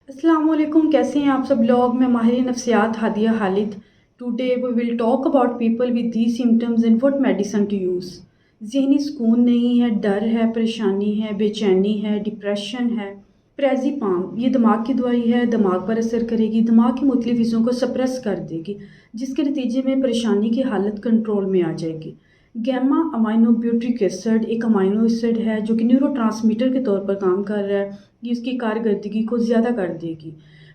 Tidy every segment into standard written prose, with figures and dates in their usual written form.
अस्सलाम वालेकुम, कैसे हैं आप सब लोग। मैं माहिर नफ्सियात Hadia Khalid. Today we will talk about people with these symptoms and what medicine to use. ज़हनी सुकून नहीं है, डर है, परेशानी है, बेचैनी है, डिप्रेशन है। प्रेज़िपाम ये दिमाग की दवाई है, दिमाग पर असर करेगी, दिमाग की मुख्तलिफ हिस्सों को सप्रेस कर देगी, जिसके नतीजे में परेशानी की हालत कंट्रोल में आ जाएगी। गैमा अमाइनो ब्यूट्रिक एसिड एक अमाइनो एसिड है जो कि न्यूरोट्रांसमीटर के तौर पर काम कर रहा है। ये उसकी कारकर्दगी को ज़्यादा कर देगी।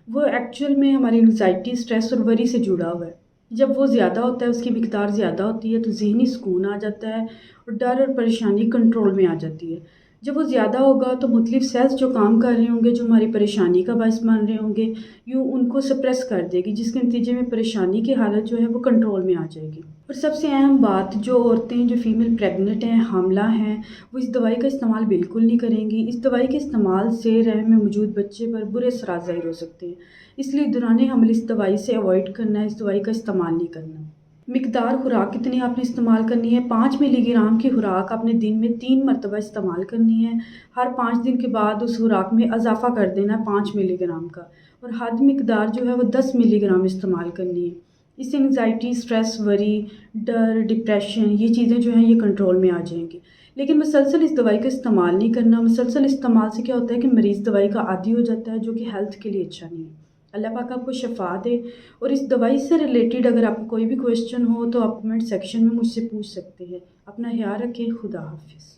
वो एक्चुअल में हमारी एंग्ज़ायटी, स्ट्रेस और वरी से जुड़ा हुआ है। जब वो ज़्यादा होता है, उसकी मिक़दार ज़्यादा होती है तो ज़हनी सुकून आ जाता है और डर और परेशानी कंट्रोल में आ जाती है। जब वो ज़्यादा होगा तो मुख्तलिफ सेल्स जो काम कर रहे होंगे, जो हमारी परेशानी का बायस बन रहे होंगे, यूँ उनको सप्रेस कर देगी, जिसके नतीजे में परेशानी की हालत जो है वो कंट्रोल में आ जाएगी। और सबसे अहम बात, जो औरतें जो फ़ीमेल प्रेग्नेंट हैं, हामला हैं, वो इस दवाई का इस्तेमाल बिल्कुल नहीं करेंगी। इस दवाई के इस्तेमाल से रहम में मौजूद बच्चे पर बुरे असरात ज़ाहिर हो सकते हैं। इसलिए दौरान हमल इस दवाई से अवॉइड करना है, इस दवाई का इस्तेमाल नहीं करना। मिकदार खुराक कितनी आपने इस्तेमाल करनी है? 5 मिलीग्राम की खुराक आपने दिन में 3 मरतबा इस्तेमाल करनी है। हर 5 दिन के बाद उस खुराक में इज़ाफ़ा कर देना है 5 मिलीग्राम का, और हद मिकदार जो है वो 10 मिलीग्राम इस्तेमाल करनी है। इससे एंग्ज़ायटी, स्ट्रेस, वरी, डर, डिप्रेशन ये चीज़ें जो हैं ये कंट्रोल में आ जाएँगी। लेकिन मुसलसल इस दवाई का इस्तेमाल नहीं करना। मुसलसल इस्तेमाल से क्या होता है कि मरीज़ दवाई का आदी हो जाता है, जो कि हेल्थ के लिए अच्छा नहीं है। अल्लाह पाक आपको शिफ़ा दे। और इस दवाई से रिलेटेड अगर आपको कोई भी क्वेश्चन हो तो आप कमेंट सेक्शन में मुझसे पूछ सकते हैं। अपना ख़याल रखें। खुदा हाफ़िज़।